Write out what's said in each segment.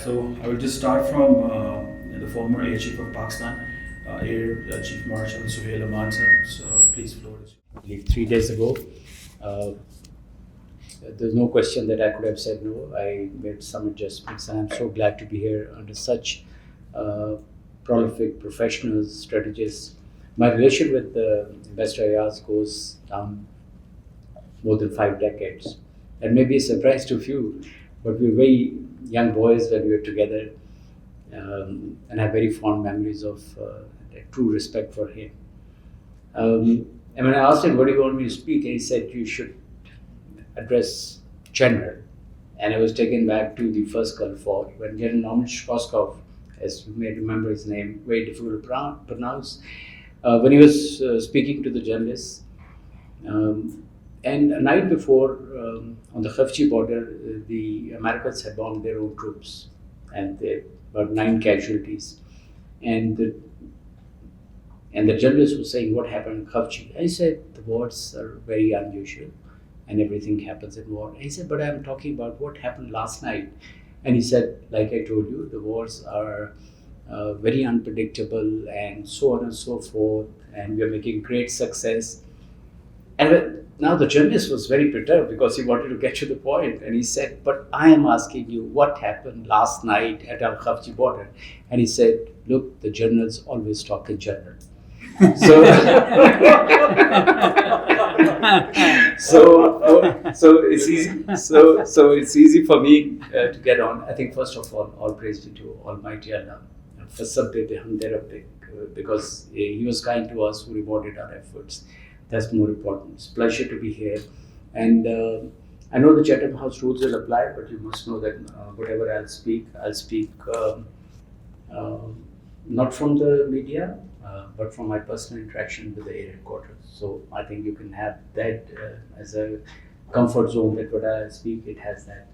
So I will just start from the former Air Chief of Pakistan, Air Chief Marshal Sohail Aman sir. So please, floor is yours. 3 days ago, uh, there's no question that I could have said no. I made some adjustments, and I'm so glad to be here under such uh, prolific professionals, strategists. My relation with Investor Ayaz goes down more than 5 decades. And maybe a surprise to few, but we were very young boys when we were together, and I have very fond memories of true respect for him. And when I asked him, what do you want me to speak? And he said, you should address General. And I was taken back to the first Gulf War when General Norman Shkoskov, as you may remember his name, very difficult to pronounce, when he was speaking to the journalists. And a night before, on the Khafji border, the Americans had bombed their own troops, and there were 9 casualties. And the journalist was saying, what happened in Khafji? I said, the wars are very unusual, and everything happens in war. And he said, but I'm talking about what happened last night. And he said, like I told you, the wars are very unpredictable, and so on and so forth, and we're making great success. And now the journalist was very perturbed because he wanted to get to the point, and he said, but I am asking you what happened last night at Al Khafji border. And he said, look, the journals always talk in general. So, so it's easy. So it's easy for me to get on. I think first of all praise be to Almighty Allah. Because He was kind to us, who rewarded our efforts. That's more important. It's a pleasure to be here. And I know the Chatham House rules will apply, but you must know that whatever I'll speak not from the media, but from my personal interaction with the Air Headquarters. So I think you can have that as a comfort zone, that what I speak, it has that.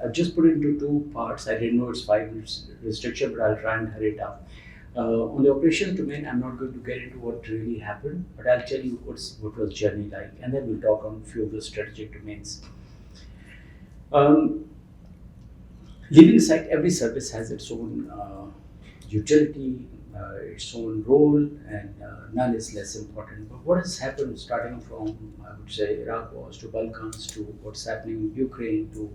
I've just put it into 2 parts. I didn't know it's 5 minutes restriction, but I'll try and hurry it up. On the operational domain, I'm not going to get into what really happened, but I'll tell you what was journey like, and then we'll talk on a few of the strategic domains. Leaving aside, every service has its own utility, its own role, and none is less important. But what has happened starting from, I would say, Iraq wars to Balkans, to what's happening in Ukraine, to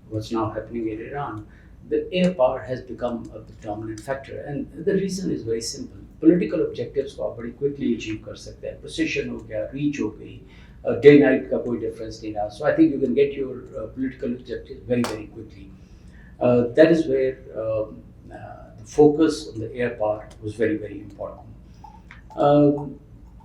what's now happening in Iran, the air power has become a dominant factor, and the reason is very simple. Political objectives को आप बड़ी quickly achieve कर सकते हैं. Precision हो गया, reach हो गई, day night का कोई difference नहीं रहा. So I think you can get your political objectives very quickly. That is where the focus on the air power was very important.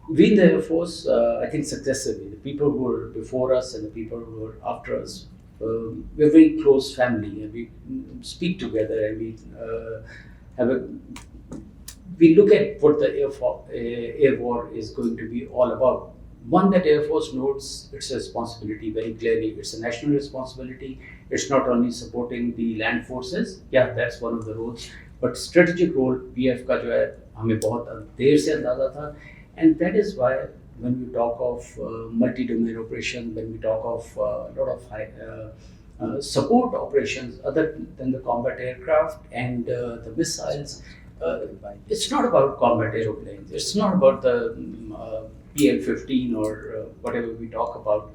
We in the Air Force, I think successively, the people who were before us and the people who were after us, we're a very close family, and we speak together, and we look at what the air war is going to be all about. One, that Air Force knows its responsibility very clearly. It's a national responsibility. It's not only supporting the land forces. Yeah, that's one of the roles, but strategic role PAF का जो है हमें बहुत देर से अंदाजा था, and that is why when we talk of multi-domain operation, when we talk of a lot of high support operations other than the combat aircraft and the missiles, it's not about combat aeroplanes. It's not about the PL-15 or whatever we talk about.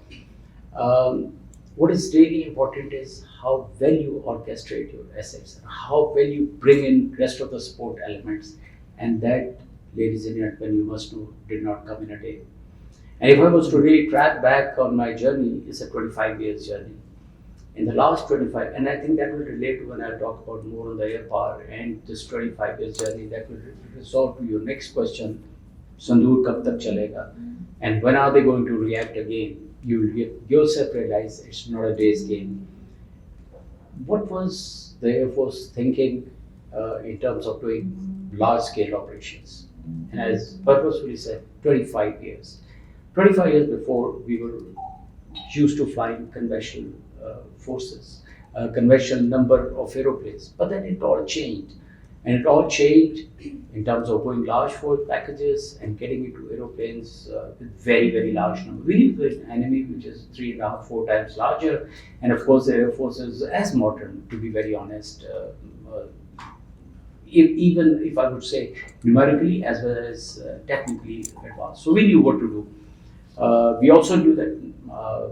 What is really important is how well you orchestrate your assets, how well you bring in rest of the support elements, and that, ladies and gentlemen, you must know, did not come in a day. And if I was to really track back on my journey, it's a 25 years journey. In the last 25, and I think that will relate to when I talk about more on the air power and this 25 years journey, that will resolve to your next question, Sandur kab tak chalega? And when are they going to react again? You will yourself realize it's not a day's game. What was the Air Force thinking in terms of doing large-scale operations? And as purposefully said, 25 years. 25 years before, we were used to flying conventional forces, conventional number of aeroplanes, but then it all changed. And it all changed in terms of going large force packages and getting into aeroplanes with very, very large number. We live with an enemy which is 3.5, 4 times larger. And of course, the Air Force is as modern, to be very honest, even if I would say numerically as well as technically advanced. So we knew what to do. We also knew that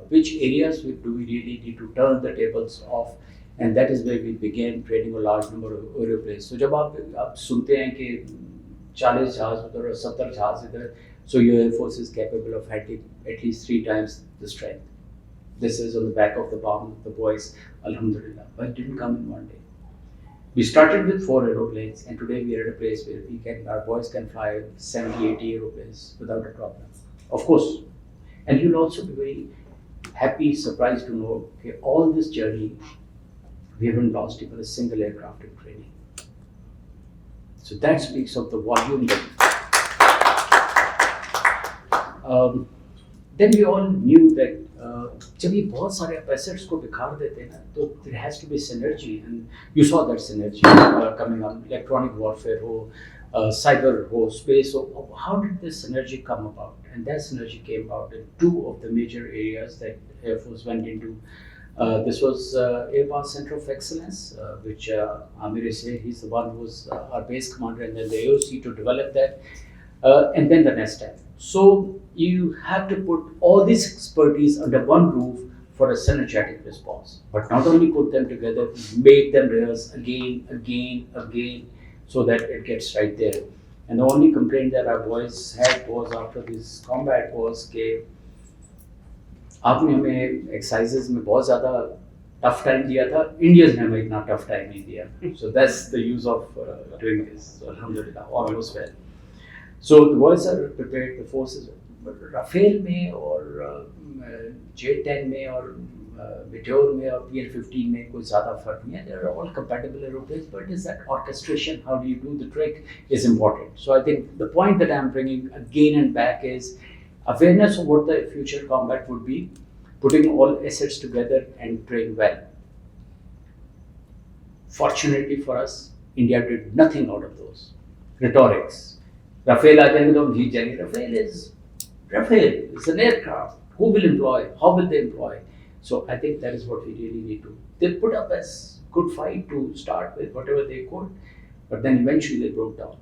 which areas do we really need to turn the tables off, and that is where we began training a large number of aeroplanes. So जब आप सुनते हैं कि 40 जहाज उधर और 70 जहाज इधर, so your Air Force is capable of handling at least 3 times the strength. This is on the back of the palm of the boys, alhamdulillah. But it didn't come in one day. We started with 4 aeroplanes, and today we are at a place where our boys can fly 70, 80 aeroplanes without a problem. Of course. And you'll also be very happy, surprised to know that all this journey, we haven't lost even a single aircraft in training. So that speaks of the volume. Then we all knew that जब ये बहुत सारे assets को बिखार देते हैं ना, तो there has to be synergy, and you saw that synergy coming on. Electronic warfare हो, cyber हो, space हो. How did this synergy come about? And that synergy came about in 2 of the major areas that Air Force went into. This was Air Force Center of Excellence, which Amir said he's the one who was our base commander, and then the AOC to develop that, and then the next step. So you have to put all this expertise under one roof for a synergetic response. But not only put them together, make them rehearse again, so that it gets right there. And the only complaint that our boys had was after this combat was that आपने हमें exercises में बहुत ज़्यादा tough time दिया था, Indians ने हमें इतना tough time नहीं दिया. So that's the use of doing this. So alhamdulillah, all was well. So the boys are prepared, the forces. Rafale में और J-10 में और Meteor में और PL-15 में कोई ज़्यादा फर्क नहीं है. They are all compatible aeroplanes, but is that orchestration, how do you do the trick, is important. So I think the point that I'm bringing again and back is awareness of what the future combat would be, putting all assets together and train well. Fortunately for us, India did nothing out of those. Rhetorics. Rafale aa jayenge to hum jeet jayenge. Rafale is an aircraft. Who will employ? How will they employ? So I think that is what we really need to. They put up as good fight to start with, whatever they could, but then eventually they broke down.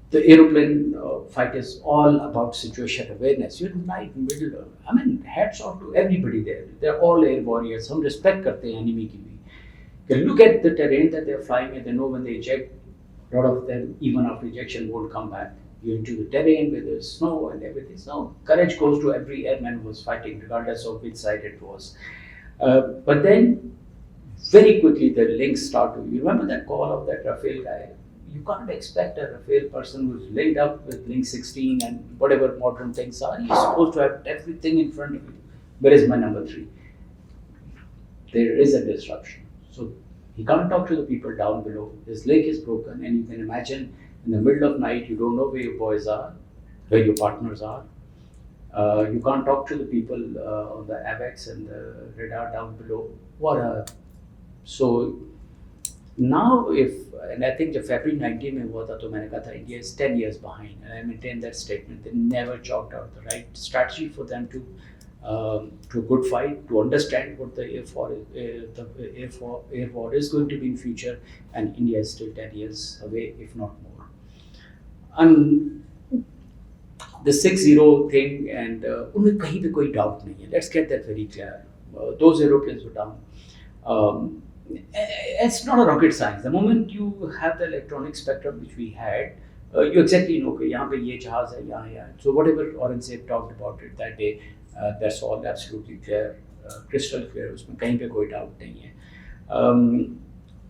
The aeroplane fight is all about situation awareness. You're right in the middle. I mean, hats off to everybody there. They're all air warriors. Hum respect karte hain enemy ki bhi. You look at the terrain that they're flying and they know when they eject, a lot of them, even after ejection, won't come back. You're into the terrain where there's snow and everything. So courage goes to every airman who was fighting, regardless of which side it was. But then, very quickly, the links start to. You remember that call of that Rafale guy? You can't expect a Rafale person who's linked up with Link 16 and whatever modern things are. He's supposed to have everything in front of you. Where is my number 3? There is a disruption. So he can't talk to the people down below. His link is broken, and you can imagine in the middle of night, you don't know where your boys are, where your partners are. You can't talk to the people on the AVEX and the radar down below. So now and I think the February 19 में हुआ था तो मैंने कहा था India is 10 years behind, and I maintain that statement. They never chalked out the right strategy for them to a good fight, to understand what the air war is going to be in future, and India is still 10 years away, if not more. And the 6-0 thing, and उनमें कहीं पे कोई doubt नहीं है. Let's get that very clear. Those aeroplanes were down. It's not a rocket science. The moment you have the electronic spectrum which we had, you exactly know कि यहाँ पे ये जहाज है, यहाँ. So whatever Organised talked about it that day, that's all absolutely clear, crystal clear. उसमें कहीं पे कोई doubt नहीं है.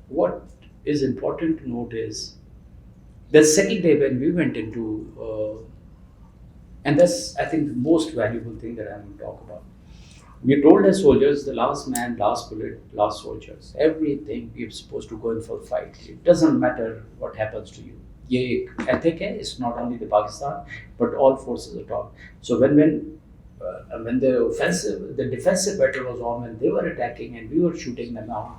What is important to note is the second day when we went into, and that's I think the most valuable thing that I'm going to talk about. We told as soldiers, the last man, last bullet, last soldiers. Everything we're supposed to go in for the fight. It doesn't matter what happens to you. ये एक ethic है. It's not only the Pakistan, but all forces at all. So when the defensive battle was on, and they were attacking and we were shooting them out,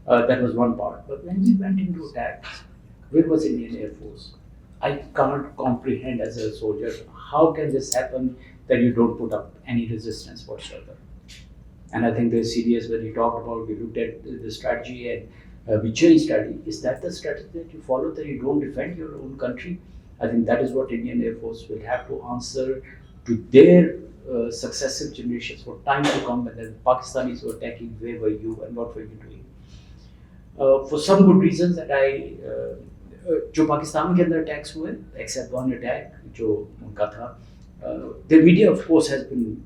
That was one part. But when we went into attacks, where was Indian Air Force? I can't comprehend as a soldier how can this happen that you don't put up any resistance whatsoever. And I think the CDS, when he talked about, we looked at the strategy and we changed strategy. Is that the strategy that you follow, that you don't defend your own country? I think that is what Indian Air Force will have to answer to their successive generations for time to come, when the Pakistanis were attacking, where were you and what were you doing? For some good reasons that I जो पाकिस्तान के अंदर attacks हुए, except one attack जो उनका था, the media of course has been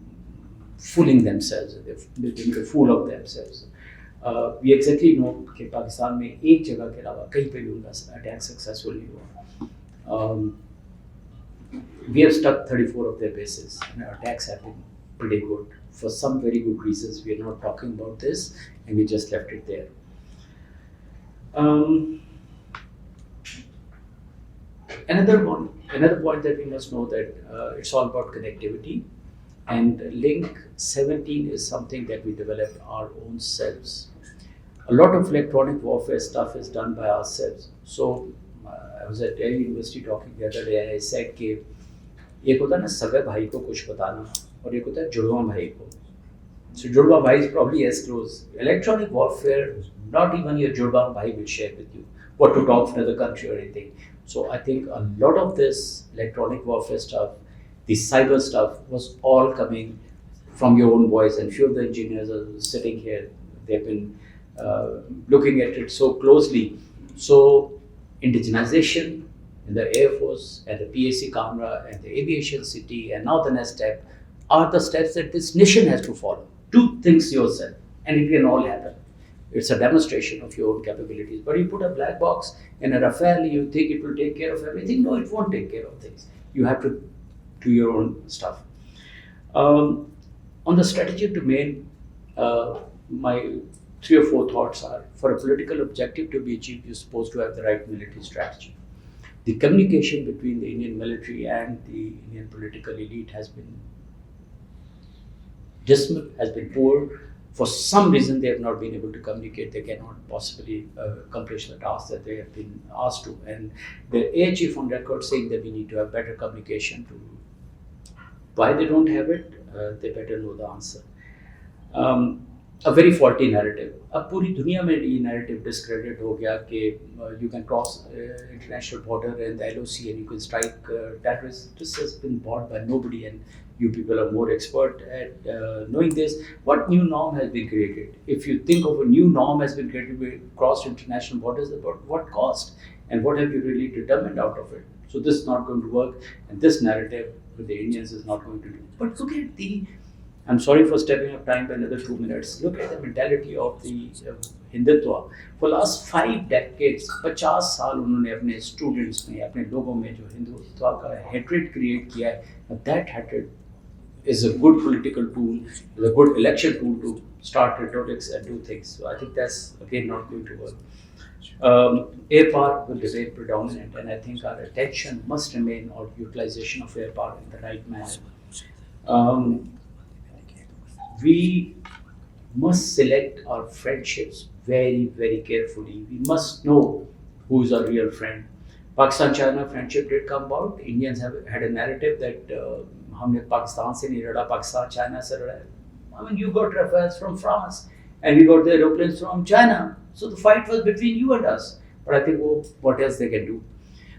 fooling themselves, they've been a fool of themselves. We exactly know कि पाकिस्तान में एक जगह के अलावा कहीं पे भी उनका अटैक सक्सेसफुल नहीं हुआ. We have struck 34 of their bases and our attacks have been pretty good for some very good reasons. We are not talking about this and we just left it there. Another point that we must know that it's all about connectivity, and Link 17 is something that we developed our own selves. A lot of electronic warfare stuff is done by ourselves. So I was at Air University talking the other day and I said कि एक होता है ना सगे भाई को कुछ बताना और एक होता है जुड़वा भाई को. So जुड़वा भाई is probably as close. Electronic warfare, not even your जुड़वा भाई will share with you what to talk for another country or anything. So I think a lot of this electronic warfare stuff, the cyber stuff, was all coming from your own voice. And few of the engineers are sitting here. They've been looking at it so closely. So indigenization in the Air Force and the PAC camera and the aviation city and now the next step are the steps that this nation has to follow. Do things yourself and it can all happen. It's a demonstration of your own capabilities. But you put a black box in a Rafale, you think it will take care of everything. No, it won't take care of things. You have to do your own stuff. On the strategic domain, my 3 or 4 thoughts are, for a political objective to be achieved, you're supposed to have the right military strategy. The communication between the Indian military and the Indian political elite has been dismal, has been poor. For some reason, they have not been able to communicate. They cannot possibly accomplish the task that they have been asked to. And the Air Chief on record saying that we need to have better communication. Why they don't have it, they better know the answer. A very faulty narrative. अब पूरी दुनिया में ये narrative discredit हो गया कि you can cross international border and the LOC and you can strike terrorists. This has been bought by nobody, and you people are more expert at knowing this. What new norm has been created? If you think of a new norm has been created, we crossed international borders, about what cost and what have you really determined out of it? So this is not going to work, and this narrative with the Indians is not going to do. But look at the, I'm sorry for stepping up time by another 2 minutes. Look at the mentality of the Hindutva. For last 5 decades, 50 साल उन्होंने अपने students में, अपने लोगों में जो हिंदुत्व का hatred create किया है, that hatred is a good political tool, is a good election tool to start rhetorics and do things. So I think that's again not going to work. Air power will remain predominant, and I think our attention must remain on utilization of air power in the right manner. We must select our friendships very, very carefully. We must know who is our real friend. Pakistan-China friendship did come about. Indians have had a narrative that हमने पाकिस्तान से नहीं लड़ा, Pakistan China से लड़ा. I mean, you got Rafales from France, and we got the aeroplanes from China. So the fight was between you and us. But I think, oh, what else they can do?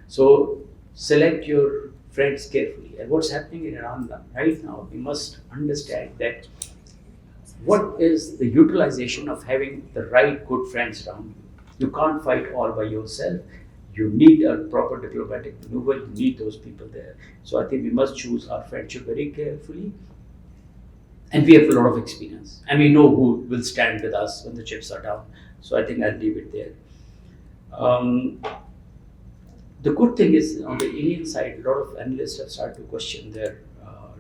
So select your friends carefully. And what's happening in Iran right now, we must understand that what is the utilization of having the right good friends around you. You can't fight all by yourself. You need a proper diplomatic maneuver. You need those people there. So I think we must choose our friendship very carefully. And we have a lot of experience. And we know who will stand with us when the chips are down. So I think I'll leave it there. The good thing is, on the Indian side, a lot of analysts have started to question their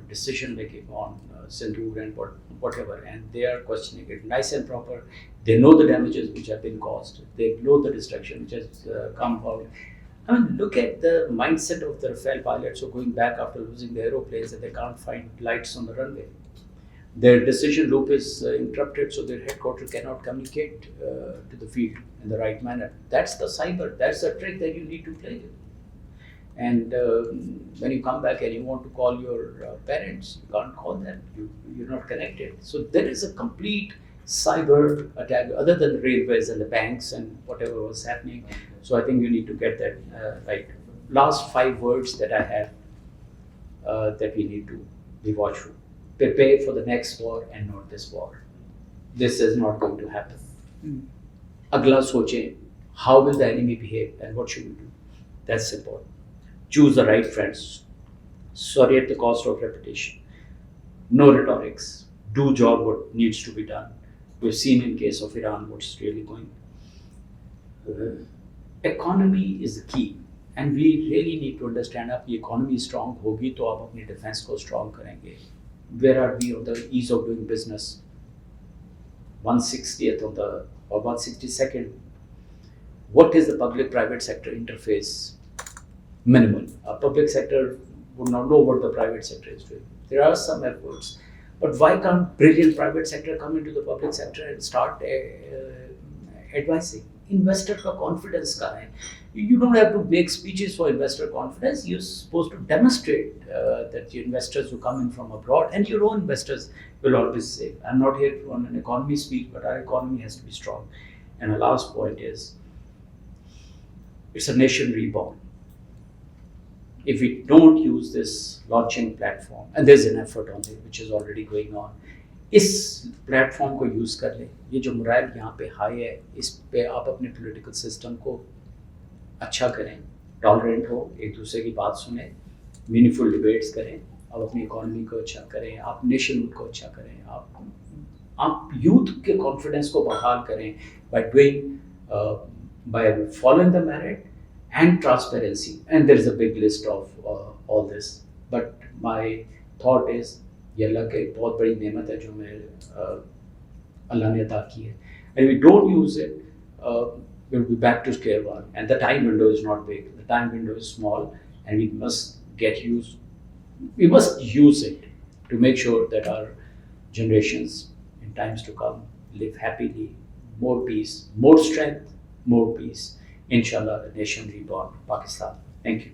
decision making on Sindoor and whatever, and they are questioning it nice and proper. They know the damages which have been caused. They know the destruction which has come about. I mean, look at the mindset of the Rafale pilots who are going back after losing the aeroplanes and they can't find lights on the runway. Their decision loop is interrupted, so their headquarters cannot communicate to the field in the right manner. That's the cyber. That's the trick that you need to play with. And when you come back and you want to call your parents, you can't call them. You're not connected. So there is a complete cyber attack, other than the railways and the banks and whatever was happening. So I think you need to get that right. Last 5 words that I have that we need to be watchful. Prepare for the next war and not this war. This is not going to happen. Agla soche, how will the enemy behave and what should we do? That's important. Choose the right friends. Sorry at the cost of reputation. No rhetorics. Do job what needs to be done. We've seen in case of Iran what's really going. Economy is the key. And we really need to understand that the economy is strong होगी तो आप अपनी defense को strong करेंगे. Where are we on the ease of doing business? 160th on the or 162nd. What is the public-private sector interface? Minimal. A public sector would not know what the private sector is doing. There are some efforts, but why can't brilliant private sector come into the public sector and start advising? Investor का confidence का है. You don't have to make speeches for investor confidence. You're supposed to demonstrate that the investors who come in from abroad and your own investors will always say, I'm not here on an economy speech, but our economy has to be strong. And the last point is, it's a nation reborn. If we don't use this launching platform, and there's an effort on it which is already going on, इस platform को use कर लें. ये जो moral यहाँ पे high है, इस पे आप अपने पॉलिटिकल सिस्टम को अच्छा करें, टॉलरेंट हो, एक दूसरे की बात सुने, मीनिंगफुल डिबेट्स करें, आप अपनी इकोनॉमी को अच्छा करें, आप नेशनहुड को अच्छा करें, आप यूथ के कॉन्फिडेंस को बहाल करें by doing by following the merit and transparency. And there is a big list of all this. But my thought is, ये अल्लाह की बहुत बड़ी नेमत है जो मैं अल्लाह ने अता की है. And we don't use it, we'll be back to square one. And the time window is not big. The time window is small, and we must use it to make sure that our generations in times to come live happily, more peace, more strength, more peace. Inshallah, the nation reborn, Pakistan. Thank you.